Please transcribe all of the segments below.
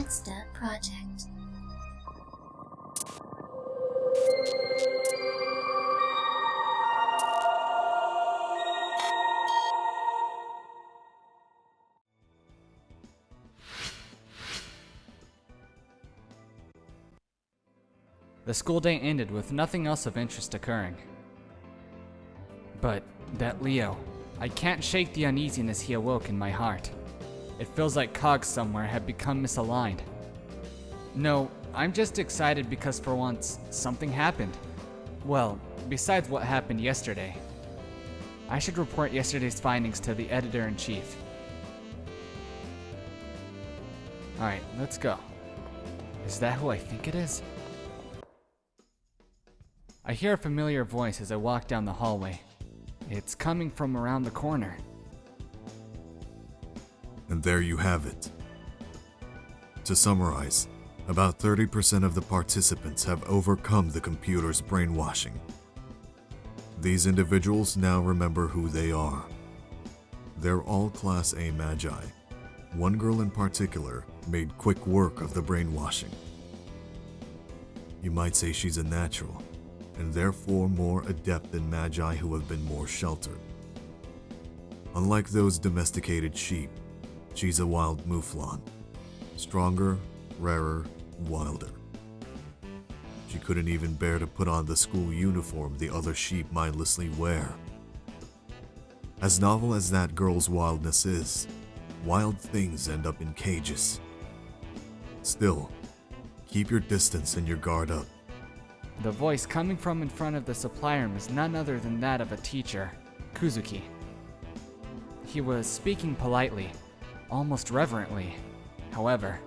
Insta project. The school day ended with nothing else of interest occurring. But that Leo, I can't shake the uneasiness he awoke in my heart. It feels like cogs somewhere have become misaligned. No, I'm just excited because for once, something happened. Well, besides what happened yesterday. I should report yesterday's findings to the editor-in-chief. Alright, let's go. Is that who I think it is? I hear a familiar voice as I walk down the hallway. It's coming from around the corner. And there you have it. To summarize, about 30% of the participants have overcome the computer's brainwashing. These individuals now remember who they are. They're all Class A Magi. One girl in particular made quick work of the brainwashing. You might say she's a natural, and therefore more adept than Magi who have been more sheltered. Unlike those domesticated sheep, she's a wild mouflon. Stronger, rarer, wilder. She couldn't even bear to put on the school uniform the other sheep mindlessly wear. As novel as that girl's wildness is, wild things end up in cages. Still, keep your distance and your guard up. The voice coming from in front of the supply room is none other than that of a teacher, Kuzuki. He was speaking politely, almost reverently. However,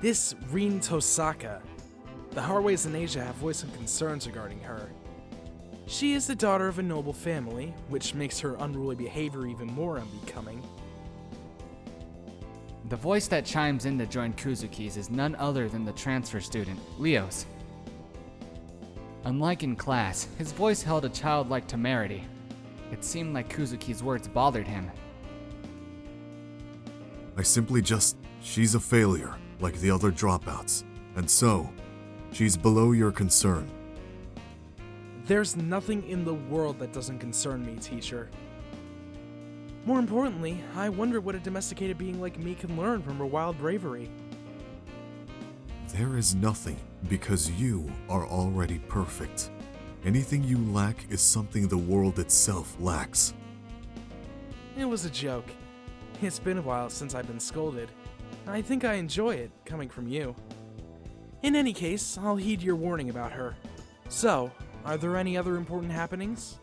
This Rin Tosaka. The Harways in Asia have voiced some concerns regarding her. She is the daughter of a noble family, which makes her unruly behavior even more unbecoming. the voice that chimes in to join Kuzuki's is none other than the transfer student, Leo's. Unlike in class, his voice held a childlike temerity. It seemed like Kuzuki's words bothered him. She's a failure, like the other dropouts. And so, she's below your concern. There's nothing in the world that doesn't concern me, teacher. More importantly, I wonder what a domesticated being like me can learn from her wild bravery. There is nothing, because you are already perfect. Anything you lack is something the world itself lacks. It was a joke. It's been a while since I've been scolded. I think I enjoy it, coming from you. In any case, I'll heed your warning about her. So, are there any other important happenings?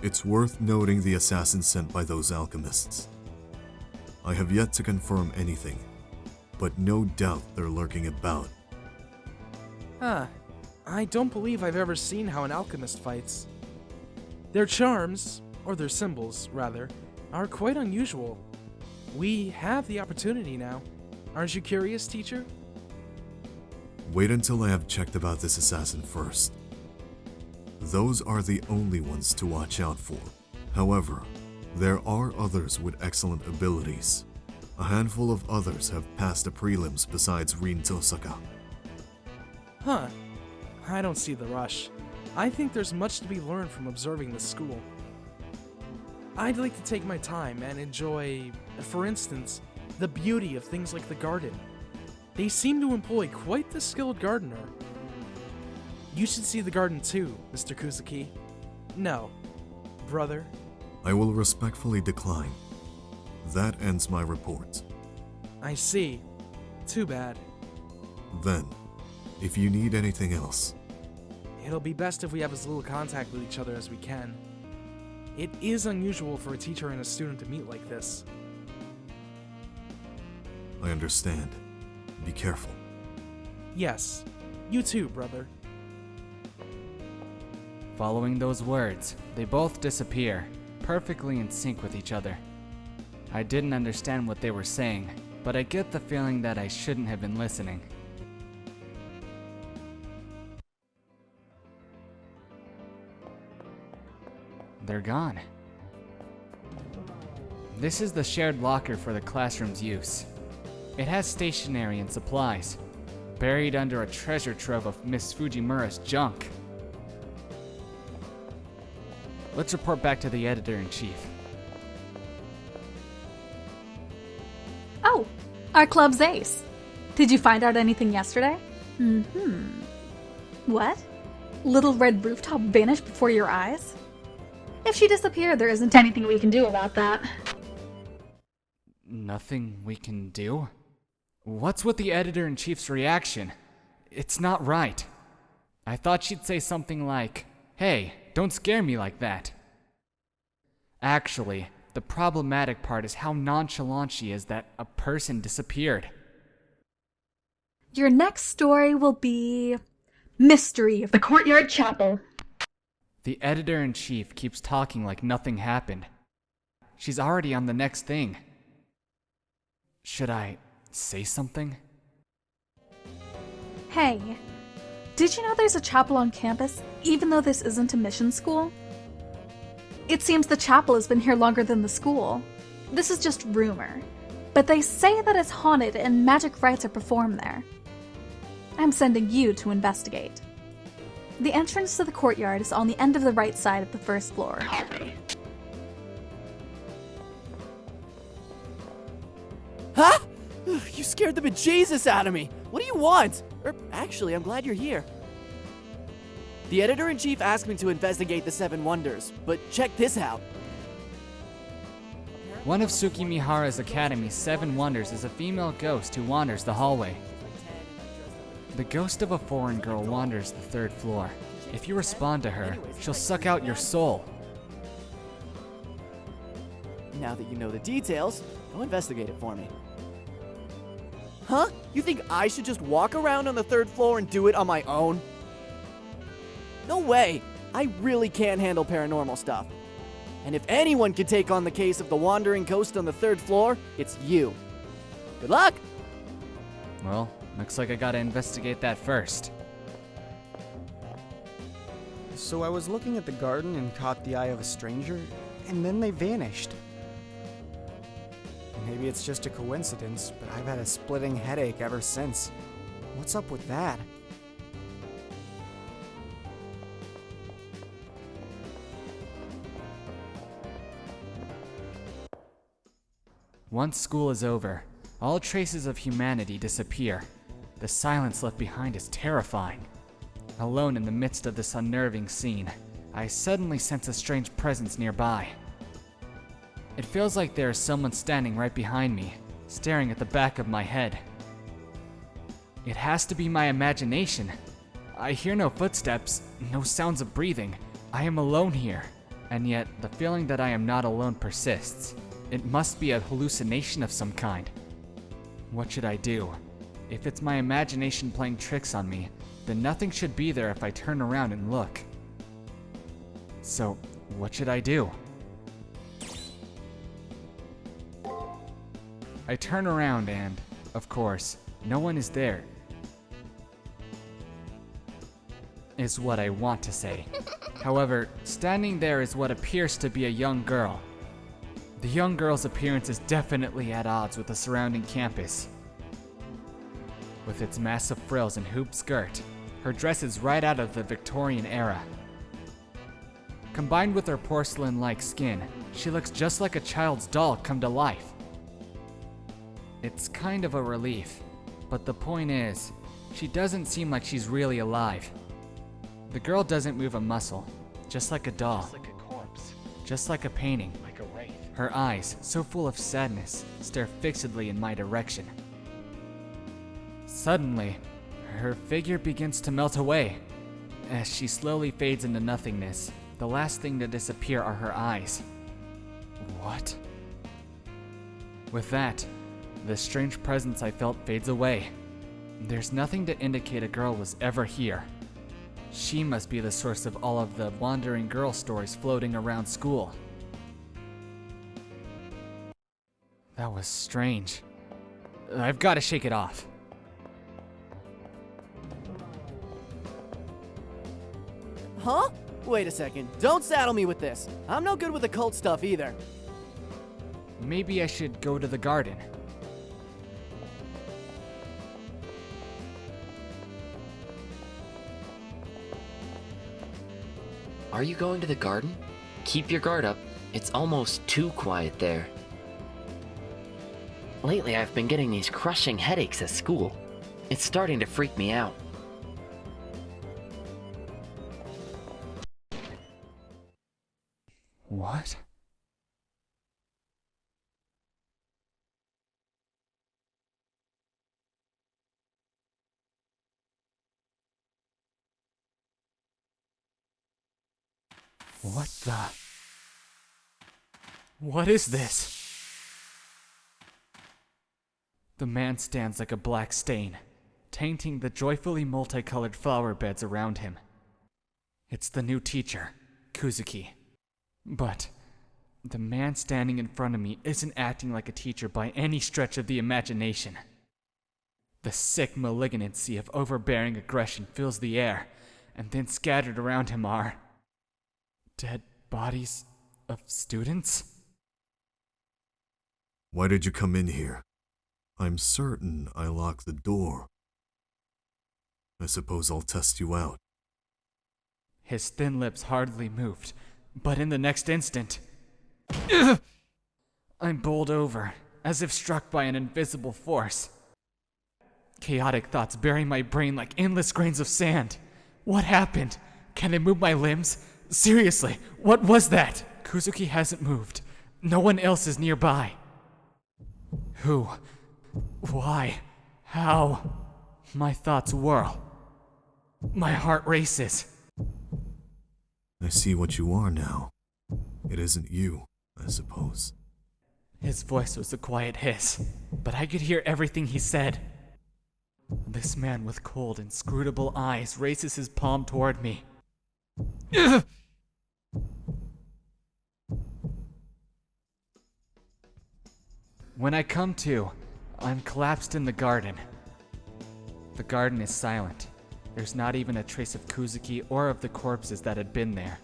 It's worth noting the assassin sent by those alchemists. I have yet to confirm anything, but no doubt they're lurking about. I don't believe I've ever seen how an alchemist fights. Their charms, or their symbols, rather, are quite unusual. We have the opportunity now. Aren't you curious, teacher? Wait until I have checked about this assassin first. Those are the only ones to watch out for. However, there are others with excellent abilities. A handful of others have passed the prelims besides Rin Tosaka. I don't see the rush. I think there's much to be learned from observing the school. I'd like to take my time and enjoy, for instance, the beauty of things like the garden. They seem to employ quite the skilled gardener. You should see the garden too, Mr. Kuzuki. No, brother. I will respectfully decline. That ends my report. I see. Too bad. Then, if you need anything else, It'll be best if we have as little contact with each other as we can. It is unusual for a teacher and a student to meet like this. I understand. Be careful. Yes, you too, brother. Following those words, they both disappear, perfectly in sync with each other. I didn't understand what they were saying, but I get the feeling that I shouldn't have been listening. They're gone. This is the shared locker for the classroom's use. It has stationery and supplies, buried under a treasure trove of Miss Fujimura's junk. Let's report back to the editor-in-chief. Oh, our club's ace. Did you find out anything yesterday? What? Little Red Rooftop vanished before your eyes? If she disappeared, there isn't anything we can do about that. Nothing we can do? What's with the editor-in-chief's reaction? It's not right. I thought she'd say something like, "Hey, don't scare me like that." Actually, the problematic part is how nonchalant she is that a person disappeared. Your next story will be Mystery of the Courtyard Chapel. The editor-in-chief keeps talking like nothing happened. She's already on the next thing. Should I say something? Hey, did you know there's a chapel on campus, even though this isn't a mission school? It seems the chapel has been here longer than the school. This is just rumor, but they say that it's haunted and magic rites are performed there. I'm sending you to investigate. The entrance to the courtyard is on the end of the right side of the first floor. Huh? You scared the bejesus out of me. What do you want? Actually, I'm glad you're here. The editor-in-chief asked me to investigate the Seven Wonders, but check this out. One of Tsukimihara's Academy's 7 wonders is a female ghost who wanders the hallway. The ghost of a foreign girl wanders the 3rd floor. If you respond to her, she'll suck out your soul. Now that you know the details, go investigate it for me. Huh? You think I should just walk around on the 3rd floor and do it on my own? No way! I really can't handle paranormal stuff. And if anyone can take on the case of the wandering ghost on the 3rd floor, it's you. Good luck! Well, looks like I gotta investigate that first. So I was looking at the garden and caught the eye of a stranger, and then they vanished. Maybe it's just a coincidence, but I've had a splitting headache ever since. What's up with that? Once school is over, all traces of humanity disappear. The silence left behind is terrifying. Alone in the midst of this unnerving scene, I suddenly sense a strange presence nearby. It feels like there is someone standing right behind me, staring at the back of my head. It has to be my imagination. I hear no footsteps, no sounds of breathing. I am alone here, and yet the feeling that I am not alone persists. It must be a hallucination of some kind. What should I do? If it's my imagination playing tricks on me, then nothing should be there if I turn around and look. So, what should I do? I turn around and, of course, no one is there. Is what I want to say. However, standing there is what appears to be a young girl. The young girl's appearance is definitely at odds with the surrounding campus. With its massive frills and hooped skirt, her dress is right out of the Victorian era. Combined with her porcelain-like skin, she looks just like a child's doll come to life. It's kind of a relief, but the point is, she doesn't seem like she's really alive. The girl doesn't move a muscle, just like a doll. Just like a corpse, Just like a painting. like a wraith. Her eyes, so full of sadness, stare fixedly in my direction. Suddenly, her figure begins to melt away. As she slowly fades into nothingness, the last thing to disappear are her eyes. What? With that, the strange presence I felt fades away. There's nothing to indicate a girl was ever here. She must be the source of all of the wandering girl stories floating around school. That was strange. I've got to shake it off. Huh? Wait a second. Don't saddle me with this. I'm no good with occult stuff either. Maybe I should go to the garden. Are you going to the garden? Keep your guard up. It's almost too quiet there. Lately, I've been getting these crushing headaches at school. It's starting to freak me out. What? What the? What is this? The man stands like a black stain, tainting the joyfully multicolored flower beds around him. It's the new teacher, Kuzuki. But the man standing in front of me isn't acting like a teacher by any stretch of the imagination. The sick malignancy of overbearing aggression fills the air, and then scattered around him are dead bodies of students? Why did you come in here? I'm certain I locked the door. I suppose I'll test you out. His thin lips hardly moved, but in the next instant, I'm bowled over, as if struck by an invisible force. Chaotic thoughts bury my brain like endless grains of sand. What happened? Can I move my limbs? Seriously, what was that? Kuzuki hasn't moved. No one else is nearby. Who? Why? How? My thoughts whirl. My heart races. I see what you are now. It isn't you, I suppose. His voice was a quiet hiss, but I could hear everything he said. This man with cold, inscrutable eyes raises his palm toward me. When I come to, I'm collapsed in the garden. The garden is silent. There's not even a trace of Kuzuki or of the corpses that had been there.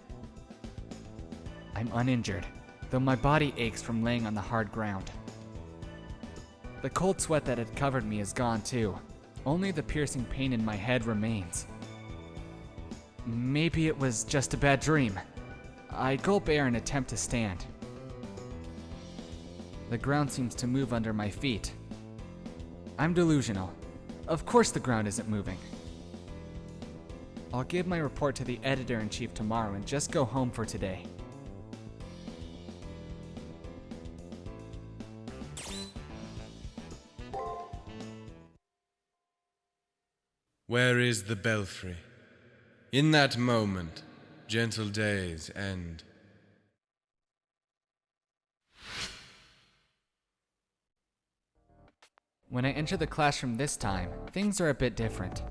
I'm uninjured, though my body aches from laying on the hard ground. The cold sweat that had covered me is gone too. Only the piercing pain in my head remains. Maybe it was just a bad dream. I gulp air and attempt to stand. The ground seems to move under my feet. I'm delusional. Of course the ground isn't moving. I'll give my report to the editor-in-chief tomorrow and just go home for today. Where is the belfry? In that moment, gentle days end. When I enter the classroom this time, things are a bit different.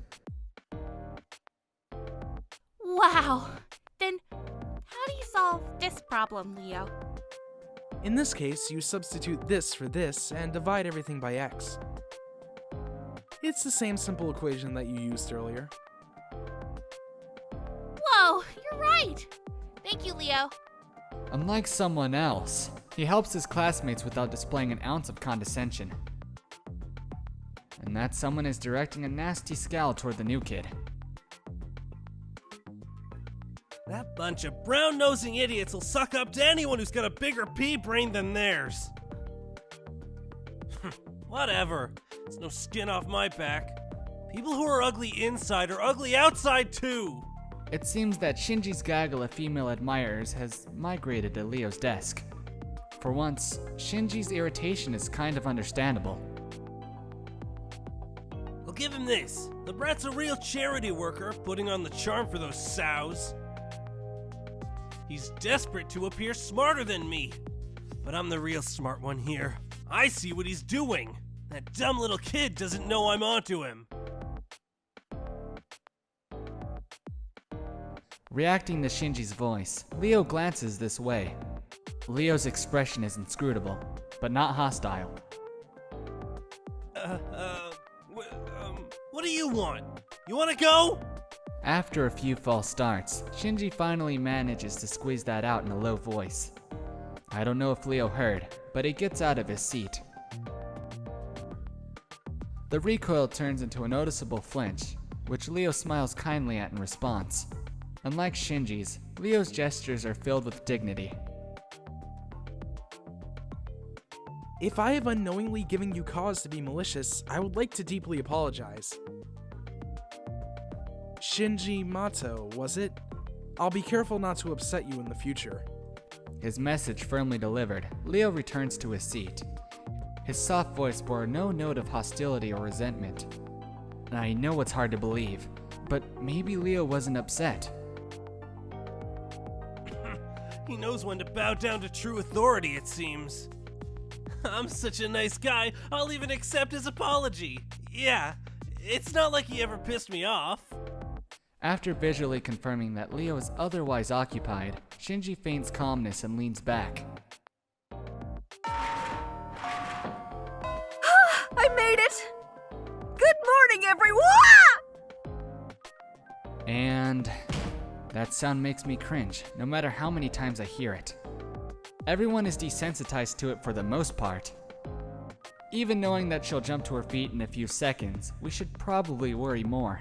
Wow! Then, how do you solve this problem, Leo? In this case, you substitute this for this and divide everything by x. It's the same simple equation that you used earlier. Whoa, you're right! Thank you, Leo. Unlike someone else, he helps his classmates without displaying an ounce of condescension. And that someone is directing a nasty scowl toward the new kid. That bunch of brown-nosing idiots will suck up to anyone who's got a bigger pea brain than theirs. Whatever. It's no skin off my back. People who are ugly inside are ugly outside too. It seems that Shinji's gaggle of female admirers has migrated to Leo's desk. For once, Shinji's irritation is kind of understandable. I'll give him this. The brat's a real charity worker, putting on the charm for those sows. He's desperate to appear smarter than me. But I'm the real smart one here. I see what he's doing. That dumb little kid doesn't know I'm onto him. Reacting to Shinji's voice, Leo glances this way. Leo's expression is inscrutable, but not hostile. What do you want? You want to go? After a few false starts, Shinji finally manages to squeeze that out in a low voice. I don't know if Leo heard, but he gets out of his seat. The recoil turns into a noticeable flinch, which Leo smiles kindly at in response. Unlike Shinji's, Leo's gestures are filled with dignity. If I have unknowingly given you cause to be malicious, I would like to deeply apologize. Shinji Mato, was it? I'll be careful not to upset you in the future. His message firmly delivered, Leo returns to his seat. His soft voice bore no note of hostility or resentment. I know it's hard to believe, but maybe Leo wasn't upset. He knows when to bow down to true authority, it seems. I'm such a nice guy, I'll even accept his apology. Yeah, it's not like he ever pissed me off. After visually confirming that Leo is otherwise occupied, Shinji feigns calmness and leans back. I made it! Good morning, everyone! And that sound makes me cringe, no matter how many times I hear it. Everyone is desensitized to it for the most part. Even knowing that she'll jump to her feet in a few seconds, we should probably worry more.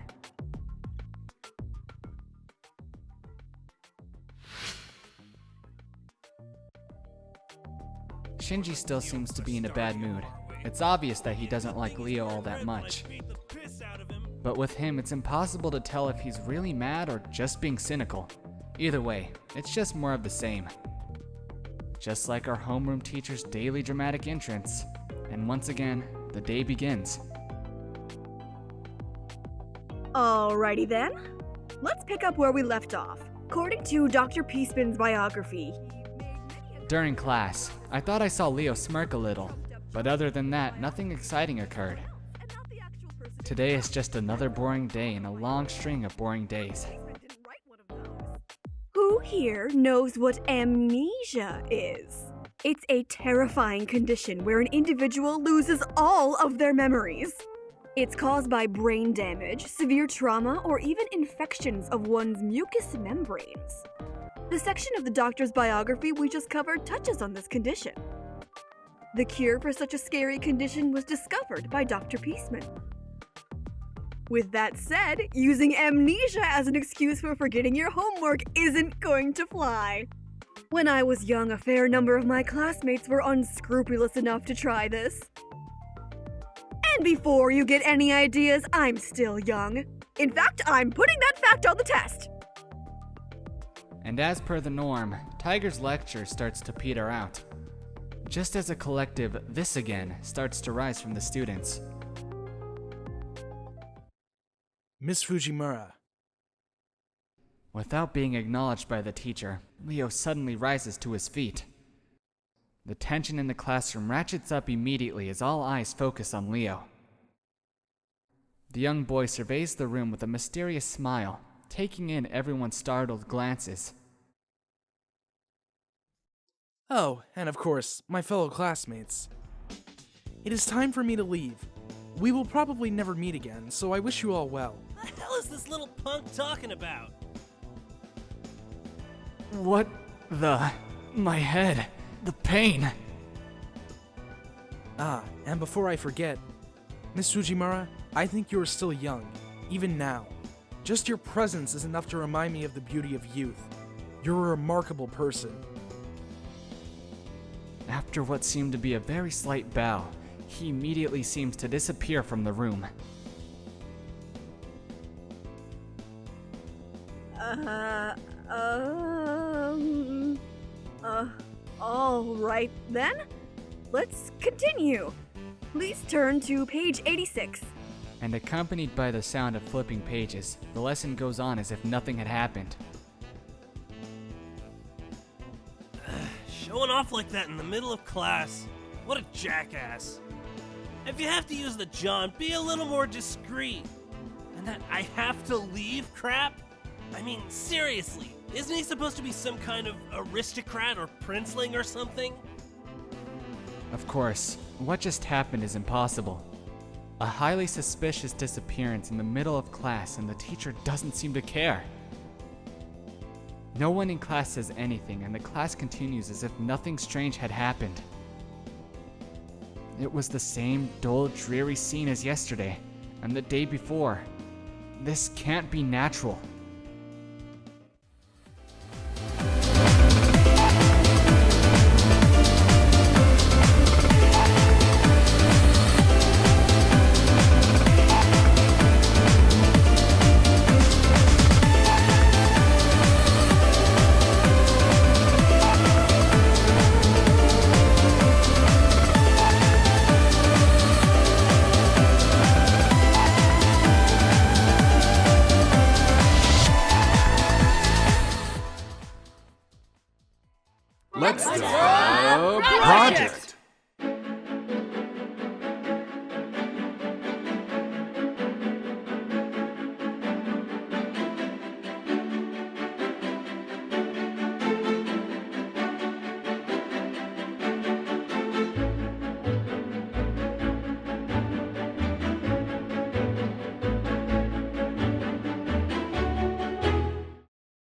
Shinji still seems to be in a bad mood. It's obvious that he doesn't like Leo all that much. But with him, it's impossible to tell if he's really mad or just being cynical. Either way, it's just more of the same. Just like our homeroom teacher's daily dramatic entrance. And once again, the day begins. Alrighty then. Let's pick up where we left off. According to Dr. Peaceman's biography, During class, I thought I saw Leo smirk a little, but other than that, nothing exciting occurred. Today is just another boring day in a long string of boring days. who here knows what amnesia is? It's a terrifying condition where an individual loses all of their memories. It's caused by brain damage, severe trauma, or even infections of one's mucous membranes. The section of the doctor's biography we just covered touches on this condition. The cure for such a scary condition was discovered by Dr. Peaceman. With that said, using amnesia as an excuse for forgetting your homework isn't going to fly. When I was young, a fair number of my classmates were unscrupulous enough to try this. And before you get any ideas, I'm still young. In fact, I'm putting that fact on the test. And as per the norm, Tiger's lecture starts to peter out. Just as a collective "this again" starts to rise from the students. Miss Fujimura. Without being acknowledged by the teacher, Leo suddenly rises to his feet. The tension in the classroom ratchets up immediately as all eyes focus on Leo. The young boy surveys the room with a mysterious smile, taking in everyone's startled glances. Oh, and of course, my fellow classmates. It is time for me to leave. We will probably never meet again, so I wish you all well. What the hell is this little punk talking about? What the... my head... the pain... Ah, and before I forget, Miss Fujimura, I think you are still young, even now. Just your presence is enough to remind me of the beauty of youth. You're a remarkable person. After what seemed to be a very slight bow, he immediately seems to disappear from the room. All right then. Let's continue. Please turn to page 86. And accompanied by the sound of flipping pages, the lesson goes on as if nothing had happened. Showing off like that in the middle of class. What a jackass. If you have to use the John, be a little more discreet. And that "I have to leave" crap? I mean, seriously, isn't he supposed to be some kind of aristocrat or princeling or something? Of course, what just happened is impossible. A highly suspicious disappearance in the middle of class and the teacher doesn't seem to care. No one in class says anything and the class continues as if nothing strange had happened. It was the same dull, dreary scene as yesterday, and the day before. This can't be natural.